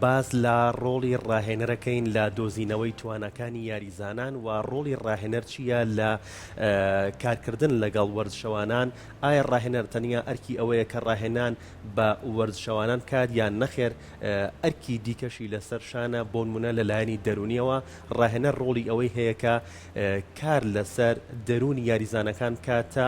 باز لە ڕۆڵی ڕاهێنەرەکەین لە دۆزینەوەی توانەکانی یاریزانان و ڕۆڵی ڕاهێنەر چییە لە کارکردن لەگەڵ وەرزشەوانان. ئایا ڕاهێنەر تەنیا ئەرکی ئەوەیە کە ڕاهێنان بە وەرزشەوانان کات یان نەخێر ئەرکی دیکەشی لەسەر شانە بۆ نمونە لەلایەنی دەرونیەوە ڕاهێنەر ڕۆڵی ئەوەی هەیە کە کار لەسەر دەرونی یاریزانەکان کاتە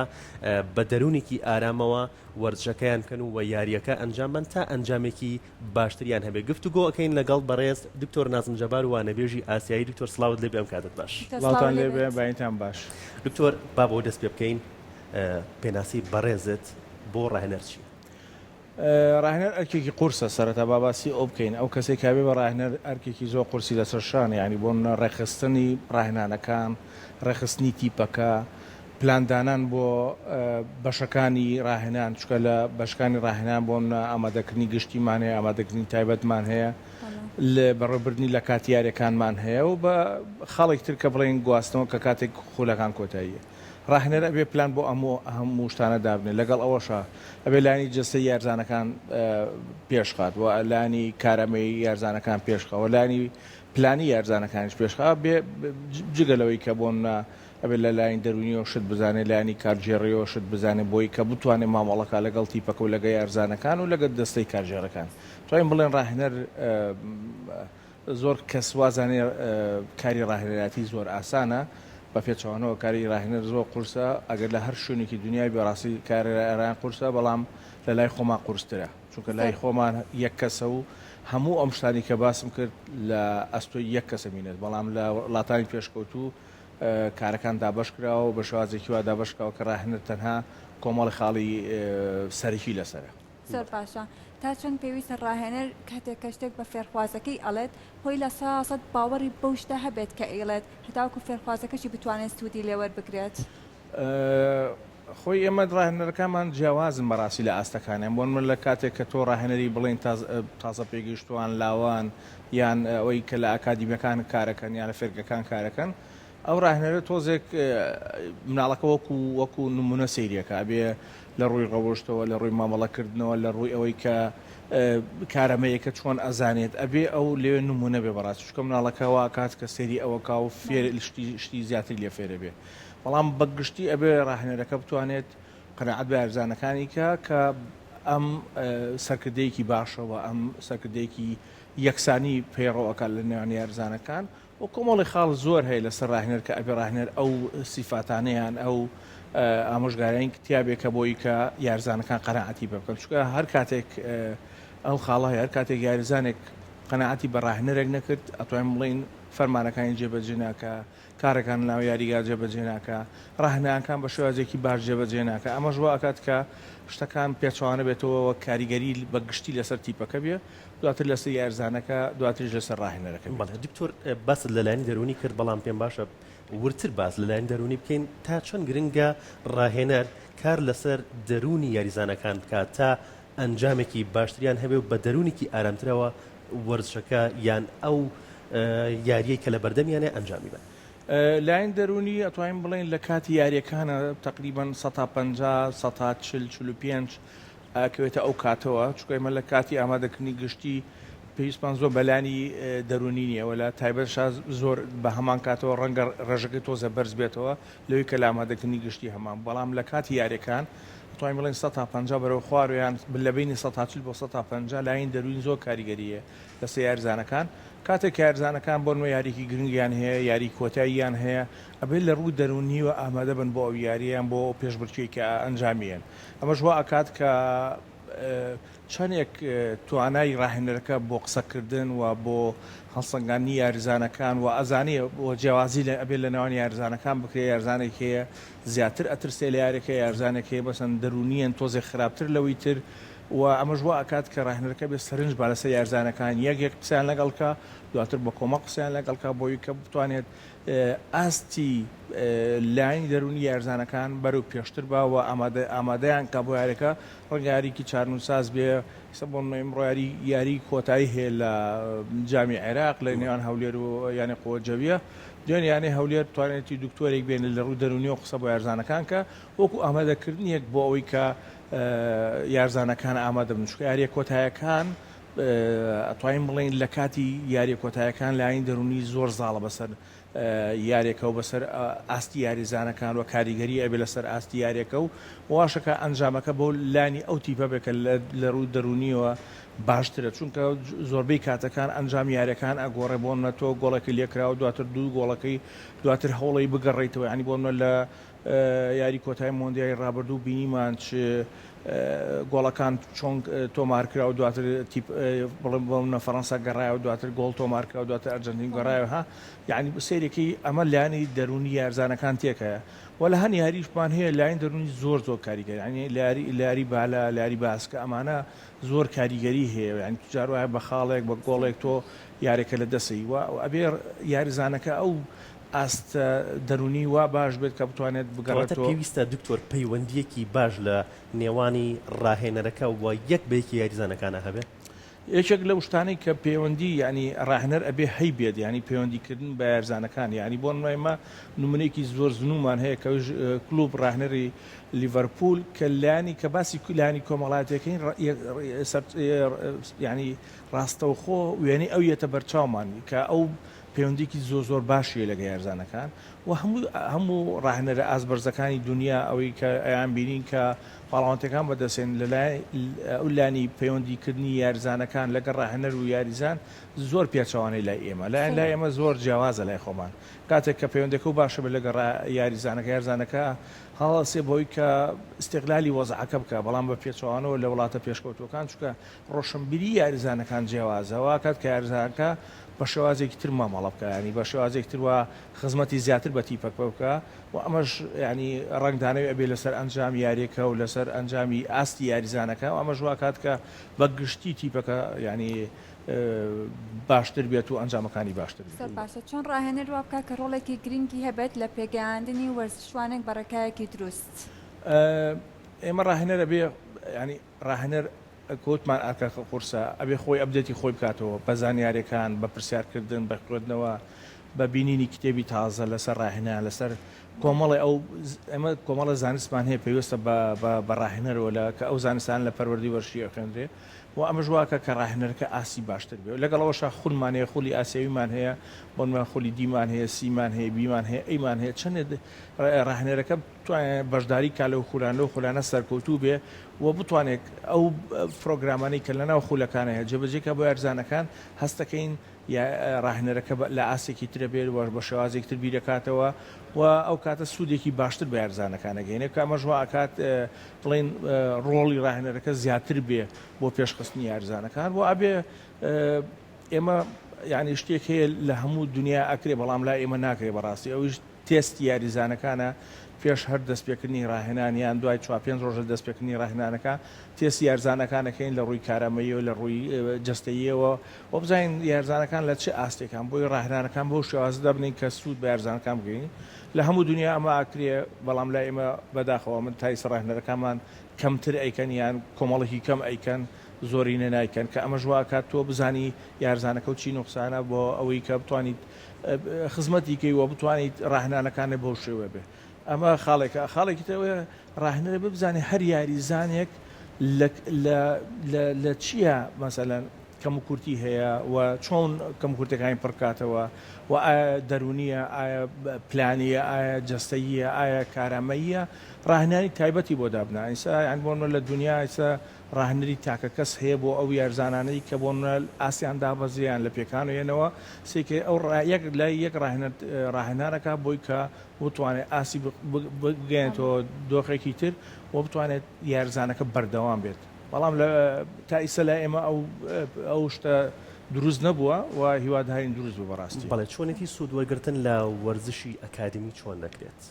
بە دەرونێکی ئارامەوە وەرزشەکەیان بکەن و یاریەکە ئەنجامن تا ئەنجامێکی باشتریان هەبێت. گفتوگۆ ئەەکەین لەگەڵ بەڕێز دکتۆر نازم جەبار و نەبێژی ئاسیایی. دکتۆر سڵاوت لێ بێم کاتت باش. وڵاتان لێ بێ باینتان باش. دکتۆر با بۆ دەست پێ بکەین پێناسی بەڕێزت بۆ ڕاهێنەر چی؟ ڕاهێنەر ئەرکێکی قورسە سەرەتا باباسی ئەو بکەین. ئەو کەسێک کابێ بە ڕاهێنەر ئەرکێکی زۆر قورسی لەسەر شانە، ینی بۆ ڕێخستنی ڕاهێنانەکان، ڕێخستنی تیپەکە، پلاندانان بۆ بەشەکانی ڕاهێنان، چکە لە بەشەکانی ڕاهێنان بۆ ئامادەکردنی گشتیمان هەیە، ئامادەکردنی تایبەتمان هەیە، لە بەڕێبردنی لە کاتیارەکانمان هەیە و بە خاڵێک تر کە بڵێن گواستنەوە کە کاتێک خولەکان کۆتاییە. ڕاهێنەر ئەبێ پلان بۆ هەموو شتانە دابنێ. لەگەڵ ئەوەشە ئەبێ لانی جستەی یارزانەکان پێشخات و لانی کارەمەی یارزانەکان پێشخەوە، لانی پلانی یارزانەکانیش پێشخا بێ جگەلەوەی کە بۆن ئەبێت لە لاین دەرونیەوە شت بزانێت، لانی کارژێڕیەوە شت بزانێت بۆی کە بتوانێت مامەڵەکە لەگەڵ تیپەکە و لەگە یارزانەکان و لەگەڵ دەستەی کارژێڕەکان. توانین بڵێن ڕاهێنەر زۆر کەس وازانێ کاری ڕاهێنەراتی زۆر ئاسانە، بە پێچەوانەوە کاری ڕاهێنەر زۆر قورسە. ئەگەر لە هەر شوێنێکی دنیای بەڕاستی کارێران قورسە، بەڵام لە لای خۆمان قورسترە، چونکە لای خۆمان یەک کەسە و هەموو ئەم شتانی کە باسم کرد لە ئەستۆی یەک کەسە مینێت، بەڵام لە وڵاتانی پێشکەوتوو کارەکان دابش کراوە و بە شێوازێکی وا دابشکراوە کە ڕاهێنەر تەنها کۆمەڵی خاڵی سەرەکی لەسەرە. زۆر باشە. تا چەند پێویستە ڕاهێنەر کاتێک کە شتێک بە فێرخوازەکەی ئەڵێت هۆی لە ساسەد باوەڕی بەو شتە هەبێت کە ئێڵێت هەتاوکو فێرخوازەکەشی بتوانێت سوودی لێوەربگرێت. خۆی ئێمە ڕاهێنەرەکانمان جیاوازن بەڕاستی لە ئاستەکانیان. بۆ من لە کاتێک کە تۆ ڕاهێنەری بڵێن تازە پێگەیشتوان لاوان یان ئەوەی کە لە ئاکادیمیەکان کارەکەن یان لە فێرگەکان کارەکەن، ئەو ڕاهێنەرە تۆزێک مناڵەکە وەکو نمونە سەیریەکە بێ لە ڕووی ڕەوشتەوە، لە ڕووی مامەڵەکردنەوە، لە ڕووی ئەوەی کە کارەمەیەکە چۆن ئەزانێت، ئەبێ ئەو لێوێ نمونە بێ بەڕاستی، چکە مناڵەکەەوە کات کە سێری ئەوە کا و فێر شتی زیاتر لێ فێرە بێ. بەڵام بەگشتی ئەبێ ڕاهێنەرەکە بتوانێت قەناعەت بە یارزانەکانی کە ئەم سەرکردەیەکی باشەوە، ئەم سەرکردەیەکی یەکسانی پەیڕەوەکە لە نێوان یارزانەکان و کۆمەڵی خاڵ زۆر هەیە لەسەر ڕاهێنەر کە ئەبێ ڕاهێنەر ئەو سیفاتانەیان ئەو ئامۆژگارەی کتیابێکە بۆی کە یارزانەکان قەناعەتی پێ بکەن، چونکە هەر کاتێک ئەو خاڵە هەیە، هەر کاتێک یاریزانێک قەناعەتی بە ڕاهێنەرێک نەکرد، ئەتوانین بڵێن فەرمانەکانی جێبەجێ ناکە، کارەکان ناو یاریگار جێبەجێ ناکە، ڕاهێنەکان بە شێوازێکی باش جێبەجێ ناکە. ئەمەش وا ئەکات کە شتەکان پێچوانە بێتەوە کاریگەری بەگشتی لەسەر تیپەکە بێ، دواتر لەسەر یارزانەکە، دواتریش لەسەر ڕاهێنەرەکە. بەڵێ دکتۆر باست لەلایەنی دەرونی کرد، بەڵام پێم باشە ورتر باس لەلایەن دەرونی بکەین تا چەند گرنگە ڕاهێنەر کار لەسەر دەرونی یاریزانەکان بکات تا ئەنجامێکی باشتریان هەبێ و بە دەرونێکی ئارامترەوە وەرزشەکە یان ئەو یاریەی کە لە بەردەمیانە ئەنجامی بن. لایەن دەرونی ئەتوانین بڵێن لە کاتی یاریەکانە تقریباً 150-145 کەوێتە ئەو کاتەوە، چکە ئێمە لە کاتی ئامادەکردنی گشتی پێویستمان زۆر بەلانی دەرونی نییەوە، لە تایبەت زۆر بە هەمان کاتەوە ڕەنگە ڕێژەکەی تۆزە بەرز بێتەوە لەوەی کە لە ئامادەکردنی گشتی هەمان. بەڵام لە کاتی یاریەکان توانین بڵێن 150 بەرەو خوارویان لە بینی 140 بۆ 150 لایەن دەرونی زۆر کاریگەریە لەسەر یارزانەکان. کاتێک یارزانەکان بۆ نوێ یاریکی گرنگیان هەیە، یاری کۆتاییان هەیە، ئەبێت لە ڕوو دەرونیوە ئامادە بن بۆ ئەو یاریان بۆ پێشبڕکێکی کە ئەنجامیان. ئەمەش وا ئەکات کە چەندێک توانای ڕاهێنەرەکە بۆ قسەکردن و بۆ هەڵسەنگاندنی یاریزانەکان و ئەزانێ بۆ جیاوازی ئەبێت لە ناوان یاریزانەکان بکرێ. یارزانێک هەیە زیاتر ئەترسێ لە یارێکە، یارزانێک هەیە بەسەن دەرونیان تۆزێک خراپتر لەوەی تر، و ئەمەش وا ئەکات کە ڕاهێنەرەکە بێت سەرنج با لەسەر یارزانەکان یەک قسەیان لەگەڵکە، دواتر بە کۆمەڵ قسەیان لەگەڵکە بۆی کە بتوانێت ئاستی لاین دەرونی یارزانەکان بەرەو پێشتر بە و ئامادەیان کا بۆ یاریەکە. ڕەنگە یاریکی چارنووساز بێ بۆ ئەمڕۆ یاری کۆتایی هەیە لە جامی عێراق لە نێوان هەولێر و یانی قووەجەویە، دوێن یانی هەولێر توانێتی دکتۆرێک بێنێ لە ڕوو دەرونیەوە قسە بۆ یارزانەکان کە وەکو ئامادەکردنیەک بۆ ئەوەی کە یارزانەکان ئامادە بن، چکە یاریە کۆتاییەکان ئەتوانین بڵێن لە کاتی یاری کۆتاییەکان لایەن دەرونی زۆر زاڵە بەسەر یاریەکە و بەسەر ئاستی یاریزانەکان و کاریگەری ئەبێ لەسەر ئاستی یاریەکە و واشەکە ئەنجامەکە بۆ لانی ئەو تیپە بێکە لە ڕوو دەرونیەوە باشترە چونکە زۆربەی کاتەکان ئەنجام یاریەکان ئەگۆڕێ بۆ منە تۆ گۆڵەکەی لێکراوە دواتر دوو گۆڵەکەی دواتر هەوڵی بگەڕێیتەوە ینی بۆ منە لە یاری کۆتایی مۆندیای ڕابردوو بینیمان چ گۆڵەکان چۆن تۆمارکرا و دواتر بڵێم بۆ منە فەڕەنسا گەڕایەوە دواتر گۆڵ تۆمارکرا و دواتر ئەرجەنتین گەڕایەوە ها یعنی سەیرێکی ئەمە لایانی دەرونی یارزانەکان تێکەیە وە لە هەن یاریشمان هەیە لایەن دەرونی زۆر کاریگەری ینی لاری بالا لاری باسکە ئەمانە زۆر کاریگەری هەیە ینی جار وایە بە خاڵێک بە گۆڵێک تۆ یارێکە لە دەسەی و ئەبێ یاریزانەکە ئەو ئاستە دەرونی وا باش بێت کە بتوانێت بگەڕێتەوە پێویستە دکتۆر پەیوەندیەکی باش لە نێوانی ڕاهێنەرەکە و یەک بەیەکی یاریزانەکانە هەبێت یەکێک لە شتانەی کە پەیوەندی ینی ڕاهێنەر ئەبێ هەی بێت ینی پەیوەندیکردن بە یارزانەکان ینی بۆ نمایمە نمونەیەکی زۆر زنومان هەیە کە کلوب ڕاهێنەری لیڤەرپول کە لایانی کە باسی لایانی کۆمەڵاتەکەین ینی ڕاستەوخۆ وێنەی ئەو یەتە بەرچاومانی کە ئەو پەیوەندێکی زۆر باشیە لەگە یارزانەکان و هەموو ڕاهێنەرە ئازبەرزەکانی دنیا ئەوەی کە ئەیان بینین کە پاڵاوانتەکان بەدەستێن لەلای ئەو لانی پەیوەندیکردنی یارزانەکان لەگە ڕاهێنەر و یاریزان زۆر پێچەوانەی لای ئێمە لای ئێمە زۆر جیاوازە لای خۆمان کاتێک کە پەیوەندەکە و باشە بە لەگە یاریزانەکە یارزانەکە هەڵەسێ بۆی کە استقلالی وەزعەکە بکە بەڵام بە پێچەوانەوە لە وڵاتە پێشکەوتوەکان چونکە ڕۆشنبیری یاریزانەکان جیاوازەوە کات کە یاریزانەکە بە شێوازێکی تر مامەڵە بکە ینی بە شێوازێک تر وە خزمەتی زیاتر بە تیپەک بکە و ئەمەش ینی ڕنگدانەوە ئەبێ لەسەر ئەنجام یاریەکە و لەسەر ئەنجامی ئاستی یاریزانەکە و ئەمەش واکات کە بە گشتی تیپەکە ینی باشتر بێت و ئەنجامەکانی باشتر باشە چۆن ڕاهێنەر وا بکە کە ڕۆڵێکی گرنگی هەبێت لە پێگەیاندنی وەرزشوانێک بەڕێکایەکی دروست ئێمە ڕاهێنەرە بێ ینی ڕاهێنەر کۆتمان ئاکە قورسە ئەبێ خۆی ئەبدێتی خۆی بکاتەوە بە زانیاریەکان بە پرسیارکردن بە خوێندنەوە بە بینینی کتێبی تازە لەسەر ڕاهێنان لەسەر کۆمەڵی ئەمە کۆمەڵە زانستمان هەیە پێویستە بە ڕاهێنەرەوە لە کە ئەو زانستان لە پەروەردی وەرشی خوێندرێ و ئەمە ژواکە کە ڕاهێنەرەکە ئاسی باشتر بێت لەگەڵەوەشە خولمان هەیە خولی ئاسیاویمان هەیە بۆنمان خولی دیمان هەیە سیمان هەیە بیمان هەیە ئەیمان هەیە چەندێک ڕاهێنەرەکە بتوانێت بەشداری کا لەو خولان لەو خولانە سەرکەوتوو بێ و بتوانێت ئەو پرۆگرامانەی کە لەناو خولەکانە هەیە جێبەجێکە بۆ یارزانەکان هەستەکەین ڕاهێنەرەکە لە ئاسێکی ترە بێت بە شێوازێک تر بیرەکاتەوە و ئەو کاتە سوودێکی باشتر بە یارزانەکانەگەینێ کە ئەمە ژوا ئاکات بڵێن ڕۆڵی ڕاهێنەرەکە زیاتر بێ بۆ پێشخستنی یارزانەکان و ئەبێ ئێمە یعنی شتێک هەیە لە هەموو دنیا ئەکرێ بەڵام لا ئێمە ناکرێ بەڕاستی ئەوش تێستی یاریزانەکانە پێش هەر دەستپێکردنی ڕاهێنانیان دوای 4-5 ڕۆژە دەستپێکردنی ڕاهێنانەکە تێستی یارزانەکانەکەین لە ڕووی کارامەییەوە لە ڕووی جستەییەوە و بزانین یارزانەکان لە چه ئاستێکان بۆی ڕاهێنانەکان بۆ شێوازە دەبنین کە سوود بە یارزانەکان بگەین لە هەموو دنیا ئەمە ئاکرێ بەڵام لا ئێمە بەداخەوە من تایس ڕاهێنەرەکانمان کەمتر ئەیکەن یان کۆمەڵێکی کەم ئەیکەن زۆرینە نایکەن کە ئەمە ژواکات تۆ بزانی یارزانەکە و چی نوقسانە بۆ ئەوەی کە بتوانیت خزمەتیکەی وە بتوانیت ڕاهێنانەکانە بۆ شێوە بێ ئەمە خاڵێکی تەوە ڕاهێنەرە ببزانێ هەر یاریزانێک لە چییە مەسەلەن کەم و کورتی هەیە و چۆن کەم کورتەکانی پڕکاتەوە و ئایا دەرونیە ئایا پلانیە ئایا جستەییە ئایا کارامەیە ڕاهێنانی تایبەتی بۆ دابنا ئیسا یان بۆ لە دنیا ئیسا ڕاهێنەری تاکە کەس هەیە بۆ ئەو یارزانانەی کە بۆ ئاسیان دابەزیان لە پێکانوێنەوە سێکێ ئەو لای یەک ڕاهێنارەکە بۆی کە بتوانێت ئاسی بگەێنێتەوە دۆخێکی تر و بتوانێت یارزانەکە بەردەوام بێت بەڵام تا ئیسە لای ئێمە ئەو شتە دروست نەبووە و هیوادارین دروست بوو بەڕاستی بەڵێ چۆنێتی سوودوەرگرتن لە وەرزشی ئەکادمی چۆن دەکرێت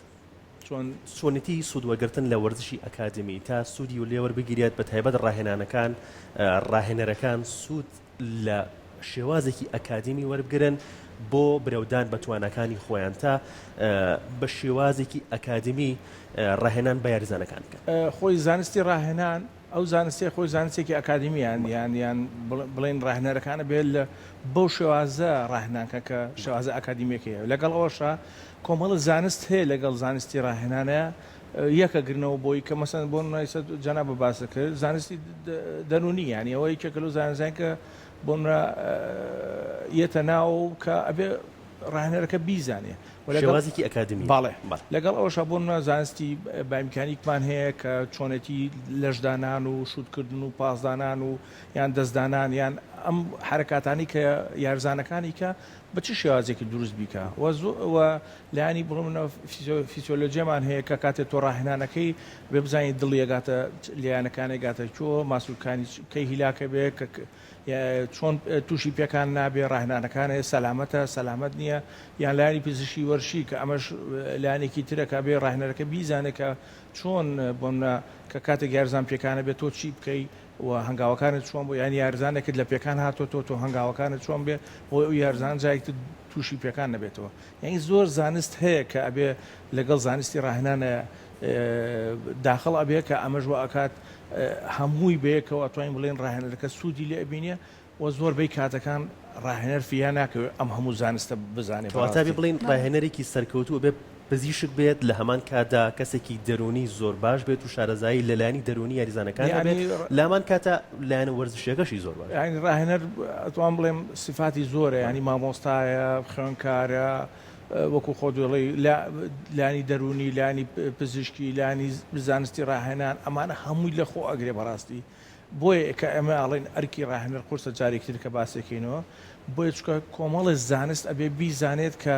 چۆنێتی سوودوەگرتن لە وەرزشی ئەکادمی تا سوودی و لێوەربگیرێت بە تایبەت ڕاهێنەرەکان سوود لە شێوازێکی ئەکادمی وەربگرن بۆ برەودان بە توانەکانی خۆیان تا بە شێوازێکی ئەکادمی ڕاهێنان بە یاریزانەکان بکەن خۆی زانستی ڕاهێنان ئەو زانستی خۆی زانستێکی ئەکادمیان یان بڵێن ڕاهێنەرەکانە بێت لە بەو شێوازە ڕاهێنانکە کە شێوازە ئەکادمیەکەیە لەگەڵ ئەوەشە کۆمەڵە زانست هەیە لەگەڵ زانستی ڕاهێنانەیە یەکەگرنەوە بۆی کە مەسەن بۆ نایسە جەنا بە باسە کرد زانستی دەنونی ینی ئەوەی کەکەلو زانزان کە بۆ یەتە ناو کە ئەبێ ڕاهێنەرەکە بیزانێ شێوازێکی ئەکادمی باڵێ لەگەڵ ئەوشە بۆ زانستی بایمکانیکمان هەیە کە چۆنێتی لەشدانان و شوودکردن و پاسدانان و یان دەستدانان یان ئەم حرکاتانی کە یارزانەکانی کە بە چ شێوازێکی دروست بیکە و لایانی بڵمە فیسیۆلۆجیەمان هەیە کە کاتێک تۆ ڕاهێنانەکەی بێ بزانین دڵیەگاتە لیانەکانی گاتە چۆ ماسوولکانی کەی هیلاکە بێ کە چۆن تووشی پێکان نابێ ڕاهێنانەکانە سەلامەتە سەلامەت نییە یان لایانی پزیشکی وەرشی کە ئەمەش لایەنێکی ترەکە بێ ڕاهێنەرەکە بیزانێت کە چۆن بۆمە کە کاتێک یارزان پێکانە بێت تۆ چی بکەی و هەنگاوەکانت چۆن بۆ ینی یارزانێکت لە پێکان هاتۆ تۆ هەنگاوەکانت چۆن بێ بۆ ئەو یارزان جایکت تووشی پێکان نەبێتەوە یعنی زۆر زانست هەیە کە ئەبێ لەگەڵ زانستی ڕاهێنانە داخڵ ئەبێ کە ئەمەش ئەکات هەمووی بەیەکەوە ئەتوانین بڵێن ڕاهێنەرەکە سوودی لێ ئەبینە و زۆربەی کاتەکان ڕاهێنەر فیان ناکەوێت ئەم هەموو زانستە بزانێت واتابێ بڵین ڕاهێنەرێکی سەرکەوتووە بێ پزیشک بێت لە هەمان کادا کەسێکی دەرونی زۆر باش بێت و شارەزایی لەلایانی دەرونی یاریزانەکان بێت لامان کاتە لایەنە وەرزشەکەشی زۆر باش ینی ڕاهێنەر ئەتوان بڵێم صفاتی زۆرە ینی مامۆستایە خوێندکارە وەکو خۆ دڵی لانی دەرونی لانی پزیشکی لانی زانستی ڕاهێنان ئەمانە هەمووی لە خۆ ئەگرێ بەڕاستی بۆیە کە ئەمە ئاڵێن ئەرکی ڕاهێنەر قورسە جارێکتر کە باسێکینەوە بۆیە چکە کۆمەڵی زانست ئەبێ بیزانێت کە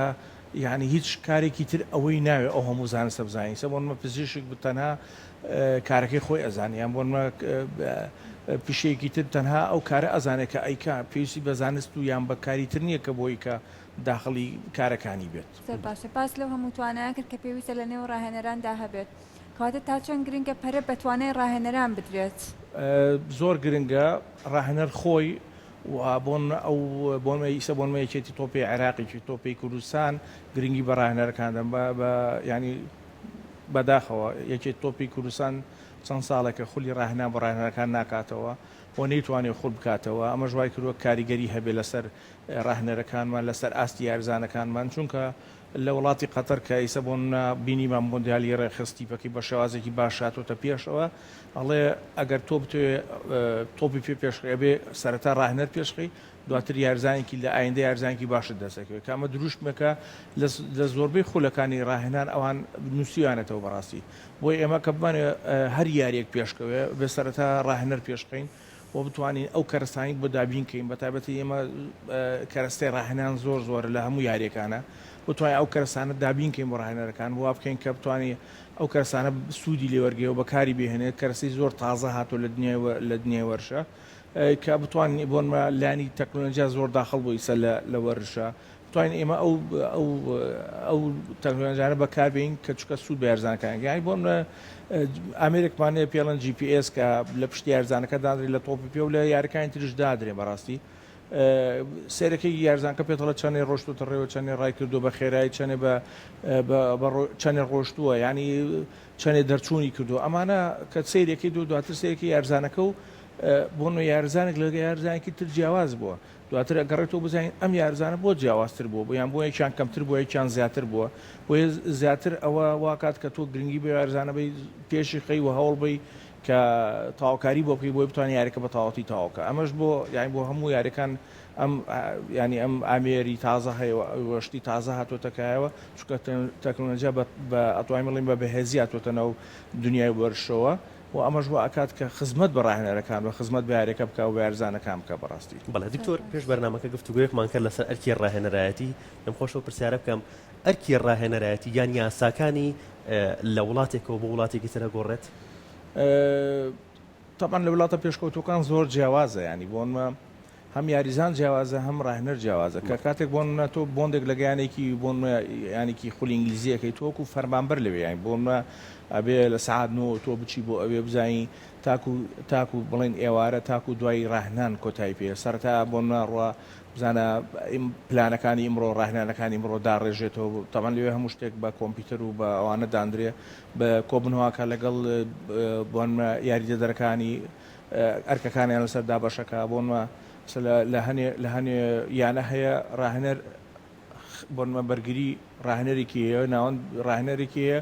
یعنی هیچ کارێکی تر ئەوەی ناوێت ئەو هەموو زانستە بزانین سە بۆنمە پزیشک بتەنها کارەکەی خۆی ئەزانیان بۆنمە پیشەیەکی تر تەنها ئەو کارە ئەزانێت کە ئەیکا پێویستی بە زانست و یان بەکاری تر نییە کە بۆی کە داخڵی کارەکانی بێت باشە پاس لەو هەموو توانایە کرد کە پێویستە لە نێو ڕاهێنەراندا هەبێت کاتە تا چەند گرنگە پەرە بەتوانای ڕاهێنەران بدرێت زۆر گرنگە ڕاهێنەر خۆی و بۆنمە ئیسە بۆنمە یەکێتی تۆپی عێراقیی تۆپی کوردستان گرنگی بە ڕاهێنەرەکاندەم ینی بەداخەوە یەکێت تۆپی کوردستان چەند ساڵێکە خولی ڕاهێنا بە ڕاهێنەرەکان ناکاتەوە بۆ نەیتوانێت خول بکاتەوە ئەمە ژوای کردووە کاریگەری هەبێ لەسەر ڕاهێنەرەکانمان لەسەر ئاستی یارزانەکانمان چونکە لە وڵاتی قەتەر کە ئیسە بۆن بینیمان مۆندیالی ڕێخستیپەکەی بە شێوازێکی باشاتۆتە پێشەوە ئەڵێ ئەگەر تۆ بتوێ تۆپی پێ پێشخی بێ سەرەتا ڕاهێنەر پێشخی دواتر یارزانێکی لە ئایندە یارزانێکی باشت دەسەکەوێت کامە دروشتمەکە لە زۆربەی خولەکانی ڕاهێنان ئەوان نووسیوانێتەوە بەڕاستی بۆی ئێمە کە بمانێ هەر یاریەک پێشکەوێ بێ سەرەتا ڕاهێنەر پێشخین بۆ بتوانین ئەو کەرستانی بۆ دابینکەین بە تایبەتی ئێمە کەرەستەی ڕاهێنان زۆر لە هەموو یاریەکانە بتوانین ئەو کەرسانە دابینکەین بۆ ڕاهێنەرەکان وا بکەین کە بتوانین ئەو کەرسانە سوودی لێوەرگێەوە بەکاری بهێنێت کەرسی زۆر تازە هاتۆ لە دنیای وەرشە کە بتوانین بۆنمە لانی تەکنۆلۆژیا زۆر داخڵ بۆ ئیسە لە وەرشە بتوانین ئێمە ئەو تەکنۆلۆژیانە بەکاربین کە چکە سوود بە یارزانەکان یانی بۆنمە ئامێرێکمانەیە پێڵەن GPS کە لە پشتی یارزانەکە دادرێت لە تۆپی پێ و لە یاریەکانی ترش دادرێ بەڕاستی سێرەکەی یارزانکە پێێتەڵە چەندی ڕۆشتوتە ڕێوە چەندی ڕای کردو بە خێرایی چەندێ ڕۆشتووە ینی چەندێ دەرچوونی کردو ئەمانە کە سیرێکی دواتر سێرەکی یارزانەکە و بۆن یارزانێک لە یارزانێکی تر جیاواز بووە دواتر ئەگەڕێتەوە بزانین ئەم یارزانە بۆ جیاوازتر بووە بۆ یان بۆ یەکیان کەمتر بۆ یەکیان زیاتر بووە بۆ زیاتر ئەوە واکات کە تۆ گرنگی بە یارزانەبەی پێشی خەی و هەوڵبەی کە تاواکاری بۆ بکەی بۆی بتوانانی یاریەکە بە تاواتی تاواکە ئەمەش بۆ یانی بۆ هەموو یاریەکان ینی ئەم ئامێری تازە هەیە وەشتی تازە هاتوۆتەکایەوە چکە تەکنۆلۆژیا بە ئەتوانین بڵێن بە بەهێزی هاتوۆتە ناو دنیای وەرشەوە و ئەمەش بۆ ئەکات کە خزمەت بە ڕاهێنەرەکان بە خزمەت بە یاریەکە بکە و یارزانەکان بکە بەڕاستی بەڵێ دکتۆر پێش بەرنامەکە گفتوگویەکمان کرد لەسەر ئەرکی ڕاهێنەرایەتی لەم خۆشەوە پرسیارە بکەم ئەرکی ڕاهێنەرایەتی یان یاساکانی لە وڵاتێکەوە بۆ وڵاتێکی ترە گۆڕێت تاپان لە وڵاتە پێشکەوتوەکان زۆر جیاوازە ینی بۆنمە هەم یاریزان جیاوازە هەم ڕاهێنەر جیاوازە کە کاتێک بۆنە تۆ بۆندێک لە گیانێکی بۆنمە ینیکی خولی ئینگلیزیەکەی تۆکو فەرمانبەر لەوێ یانی بۆنمە ئەبێ لە سعات نۆ تۆ بچی بۆ ئەوێ بزانی تاکو بڵێن ئێوارە تاکو دوای ڕاهێنان کۆتایی پێ سەرتا بۆنە ڕوا بزانە پلانەکانی ئمڕۆ ڕاهێنانەکانی ئمڕۆ داڕێژێتەوە تاوان لەوێ هەموو شتێک بە کۆمپیوتەر و بە ئەوانە دانرێ بە کۆبنەوەکە لەگەڵ بۆنمە یاریدەدەرەکانی ئەرکەکانیان لەسەر دابەشەکە بۆنمە لە هەنێ یانە هەیە ڕاهێنەر بۆنمە بەرگری ڕاهێنەرێکی هەیە ناوەند ڕاهێنەرێکی هەیە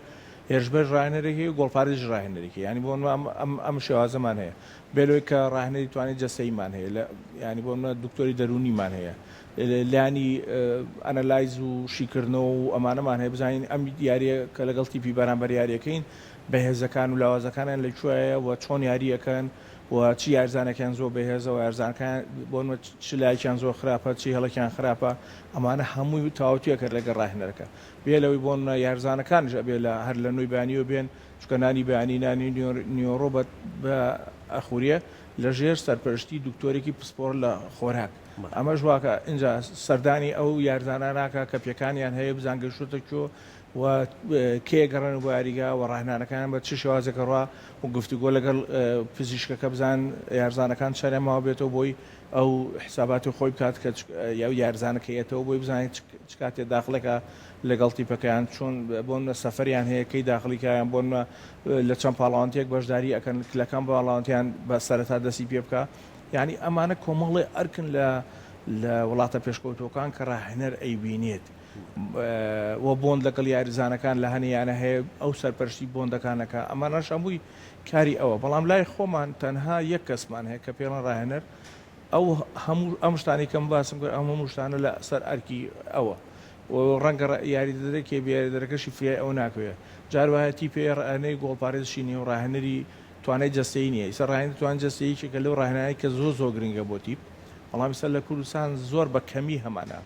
هێرشبەر ڕاهێنەرێکی و گۆڵپارێژ ڕاهێنەرێکی ینی بۆ ئەم شێوازەمان هەیە بێلۆی کە ڕاهێنەری توانێت جەستەیمان هەیە ینی بۆ دکتۆری دەرونیمان هەیە لانی ئەنەلایز و شیکردنەوە و ئەمانەمان هەیە بزانین ئەم دیارە کە لەگەڵ تیپی بەرامبەر یاریەکەین بەهێزەکان و لاوازەکانیان لەکوێیە و چۆن یاریەکەن و چی یارزانەکان زۆر بەهێزەوە یارزانەکان بۆ چ لایەکیان زۆر خراپە چی هەڵەکیان خراپە ئەمانە هەمووی تاوتویە کرد لەگە ڕاهێنەرەکە بێ لەوەی بۆن یارزانەکانش بێ لە هەر لە نوێی بەیانیەوە بێن چکە نانی بەیانی نانی نیۆڕۆبەت بە ئەخوریە لەژێر سەرپەرشتی دکتۆرێکی پسپۆر لە خۆراک ئەمە ژواکە اینجا سەردانی ئەو یارزانە ناکە کە پێکانیان هەیە بزانگەشتەکۆ و کێگەڕن و یاریگا و ڕاهێنانەکان بە چ شێوازێکە ڕوا و گفتوگۆ لەگەڵ پزیشکەکە بزان یارزانەکان چارێماوە بێتەوە بۆی ئەو حساباتی خۆی بکات کە یا یارزانەکەیەتەوە بۆی بزانێت چ کاتێ داخلێکە لەگەڵ تیپەکەیان چۆن بۆن سەفەریان هەیە کەی داخلیکایان بۆن لە چەند پاڵاوانتێک بەشداری ئەەکەن کلەکان باڵاوانتیان بە سەرەتا دەستی پێ بکە یعنی ئەمانە کۆمەڵێ ئەرکن لە وڵاتە پێشکەوتەکان کە ڕاهێنەر ئەیبینێت وە بۆند لەگەڵ یاریزانەکان لە هەنیانە هەیە ئەو سەرپەرشتی بۆندەکانەکە ئەمانەش هەمووی کاری ئەوە بەڵام لای خۆمان تەنها یەک کەسمان هەیە کە پێڵەن ڕاهێنەر ئەو هەموو ئەم شتانی کەم باسم کرد ئەم هەموو شتانە لە سەر ئەرکی ئەوە ڕەنگە یاری دەدەکێ بیاریدەرەکەشی فێ ئەو ناکوێت جاروایەتی پێ ڕانەی گۆڵپارێزشی نیە و ڕاهێنەری توانای جەستەی نییە ئیسە ڕاهێنەری توان جەستەیەکی کە لەو ڕاهێنانی کە زۆر گرنگە بۆ تیپ بەڵام سەر لە کوردستان زۆر بە کەمی هەمانە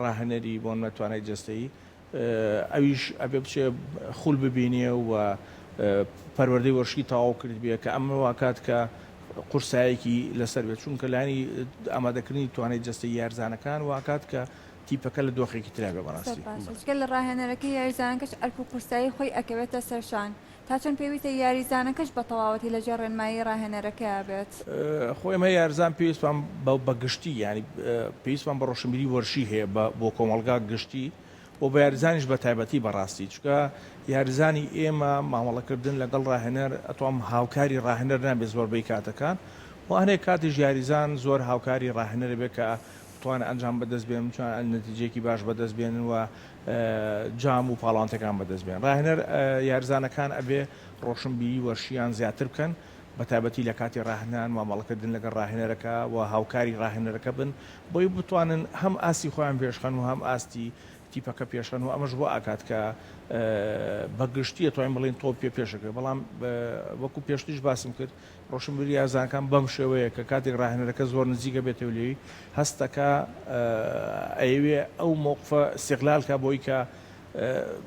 ڕاهێنەری بۆ نەتوانای جەستەیی ئەویش ئەبێ بچێ خوڵ ببینێ و پەروەردەی وەرشی تەواو کرد بێ کە ئەمە واکات کە قورسایەکی لەسەر بێت چونکە لانی ئامادەکردنی توانای جەستەی یارزانەکان واکات کە تیپەکە لە دۆخێکی ترابێ بەڕاستی لە ڕاهێنەرەکەی یاریزانەکەش ئەرک و قورسایی خۆی ئەکەوێتە سەرشان تا چۆن پێویستە یاریزانەکەش بە تەواوەتی لەژێر ڕێنمایی ڕاهێنەرەکە بێت خۆی ئەمە یارزان پێویستمان بە گشتی ینی پێویستمان بە ڕۆشنبیری وەرشی هەیە بۆ کۆمەلگا گشتی و بە یاریزانیش بە تایبەتی بەڕاستی چکە یاریزانی ئێمە مامەڵەکردن لەگەڵ ڕاهێنەر ئەتوام هاوکاری ڕاهێنەر نابێت زۆربەی کاتەکان و هەنێک کاتیش یاریزان زۆر هاوکاری ڕاهێنەر بێت کە توانە ئەنجام بەدەست بێن چۆن نەتیجێکی باش بەدەست بێنن و جام و پاڵانتەکان بەدەست بێن ڕاهێنەر یارزانەکان ئەبێ ڕۆشنبیری وەرشیان زیاتر بکەن بە تایبەتی لە کاتی ڕاهێنان مامەڵەکردن لەگەڵ ڕاهێنەرەکە و هاوکاری ڕاهێنەرەکە بن بۆی بتوانن هەم ئاستی خۆیان پێشخەن و هەم ئاستی تیپەکە پێشەن و ئەمەش بۆ ئاکات کە بەگشتیە توانین بڵێن تۆ پێشەکە بەڵام وەکو پێشتیش باسم کرد ڕۆشنبیری یارزانەکان بەم شێوەیە کە کاتێک ڕاهێنەرەکە زۆر نزیکە بێتەوە لێوی هەستەکە ئەوێ ئەو مووقفە استیقلالکە بۆی کە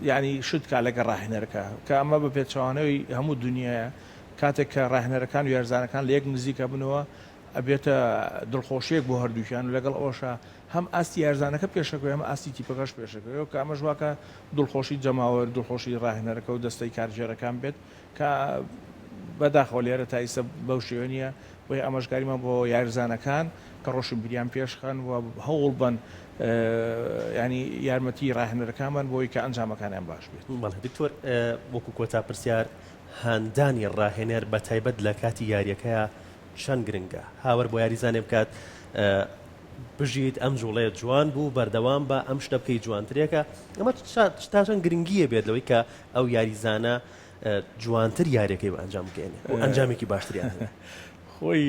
یعنی شتکە لەگە ڕاهێنەرەکە کە ئەمە بە پێچوانەوەی هەموو دنیاە کاتێک کە ڕاهێنەرەکان و یارزانەکان لە یەک نزیکە بنەوە ئەبێتە دڵخۆشیێک بۆ هەردووکیان و لەگەڵ ئەوشە هەم ئاستی یارزانەکە پێشەکەی ئەمە ئاستی تیپەکەش پێشەکەی و کە ئەمە ژواکە دڵخۆشی جەماوە دڵخۆشی ڕاهێنەرەکە و دەستەی کارژێرەکان بێت کە بەداخەوە لێرە تا ئیسە بەو شێوە نیە بۆی ئەمەشکاریمان بۆ یارزانەکان کە ڕۆشنبیریان پێشخەن و هەوڵ بن ینی یارمەتی ڕاهێنەرەکانمان بۆی کە ئەنجامەکانیان باش بێت دکتۆر وەکو کۆتا پرسیار هاندانی ڕاهێنەر بە تایبەت لە کاتی یاریەکەیە چەند گرنگە هاوەر بۆ یاریزانێ بکات بژیت ئەم جوڵەیە جوان بوو بەردەوام بە ئەم شتە بکەی جوانترێکە ئەمە تا چەند گرنگیە بێت لەوەی کە ئەو یاریزانە جوانتر یاریەکەی بە ئەنجام بکەێنێ و ئەنجامێکی باشتریان خۆی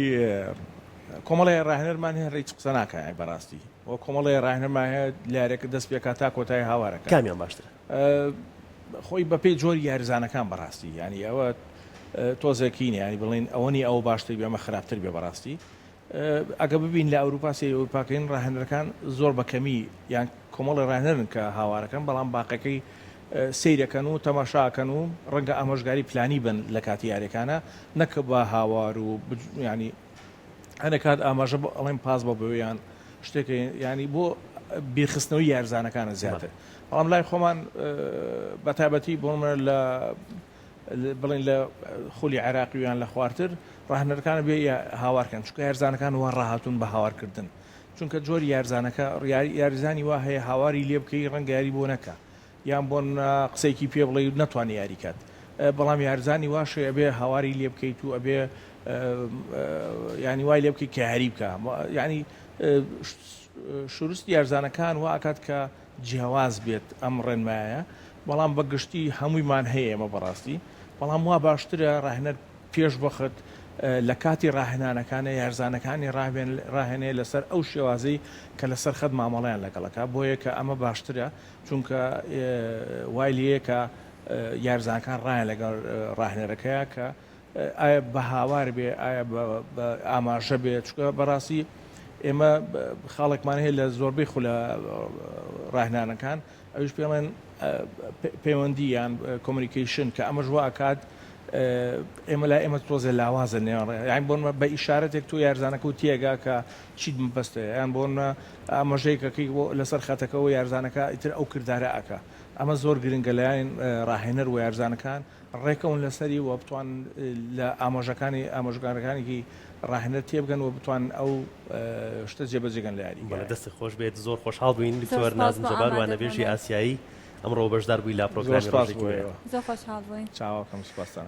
کۆمەڵی ڕاهێنەرمان هەیە ڕێی قسە ناکای بەڕاستی و کۆمەڵی ڕاهێنەرمان هەیە لارێکە دەست پێکات تا کۆتای هاوارەکە کامیان باشترە خۆی بەپێی جۆری یاریزانەکان بەڕاستی ینی ئەوە تۆزێکین ینی بڵین ئەوەنی ئەو باشتر بێمە خراپتر بێ بەڕاستی ئەگە ببین لە ئەوروپاسی ئەوروپاکەین ڕاهێنەرەکان زۆر بەکەمی یان کۆمەڵی ڕاهێنەرن کە هاوارەکەن بەڵام باقەکەی سیرەکەن و تەماشاکەن و ڕەنگە ئامۆژگاری پلانی بن لە کاتی یاریەکانە نەکە بە هاوار و ینی هەنێک کات ئاماژە ئەڵێن پاس بە بەوەیان شتێک ینی بۆ بیرخستنەوەی یارزانەکانە زیاتر بەڵام لای خۆمان بە تایبەتی بۆمە لە بڵین لە خولی عێراقییان لە خوارتر ڕاهێنەرەکانە بێ هاوارکەن چونکە یارزانەکان وە ڕاهاتون بە هاوارکردن چونکە جۆری یارزانەکە یاریزانی وا هەیە هاواری لێ بکەی ڕەنگە یاری بۆ نەکە یان بۆن قسەیەکی پێ بڵێ نەتوانێت یاریکات بەڵام یارزانی واشە ئەبێ هاواری لێ بکەیت و ئەبێ ینی وای لێ بکەیت کە یاری بکە ینی شورستی یارزانەکان وا ئاکات کە جیاواز بێت ئەم ڕێنمایە بەڵام بەگشتی هەموویمان هەیە ئێمە بەڕاستی بەڵام وا باشترە ڕاهێنەر پێش بەخت لە کاتی ڕاهێنانەکانە یارزانەکانی ڕاهێنێ لەسەر ئەو شێوازەی کە لەسەر خەت مامەڵیان لەگەڵەکە بۆیە کە ئەمە باشترە چونکە وای لێیە کە یارزانەکان ڕایان لەگەڵ ڕاهێنەرەکەیە کە ئایا بە هاوار بێ ئایا بە ئاماژە بێ چکە بەڕاستی ئێمە خاڵێکمان هەیە لە زۆربەی خو لە ڕاهێنانەکان ئەوش پێڵێن پەیوەندی یان کۆمونیکیشن کە ئەمە ژوا ئەکات ئێمە لا ئێمە تۆزە لاوازە نێوان یان بۆن بە ئیشارەتێک تۆ یارزانەکە و تێگا کە چیت مەبەستە یان بۆن ئاماژەیەکەکەی لەسەر خەتەکەەوە یارزانەکە ئیتر ئەو کردارە ئەکە ئەمە زۆر گرنگە لایەن ڕاهێنەر و یارزانەکان ڕێکەون لەسەری و بتوان لە ئاماژەکانێکی ڕاهێنەر تێبگەن و بتوان ئەو شتە جێبەجێگەن لە یاری دەستی خۆش بێت زۆر خۆشحاڵ بووین دکتۆر نازم جەبار وانەبێژی ئاسیایی ئەمڕۆ بەشدار بووی لا پرۆگرامی ڕۆژێکی زۆر خۆشحاڵ بووین چاوەکەم سوپاسانە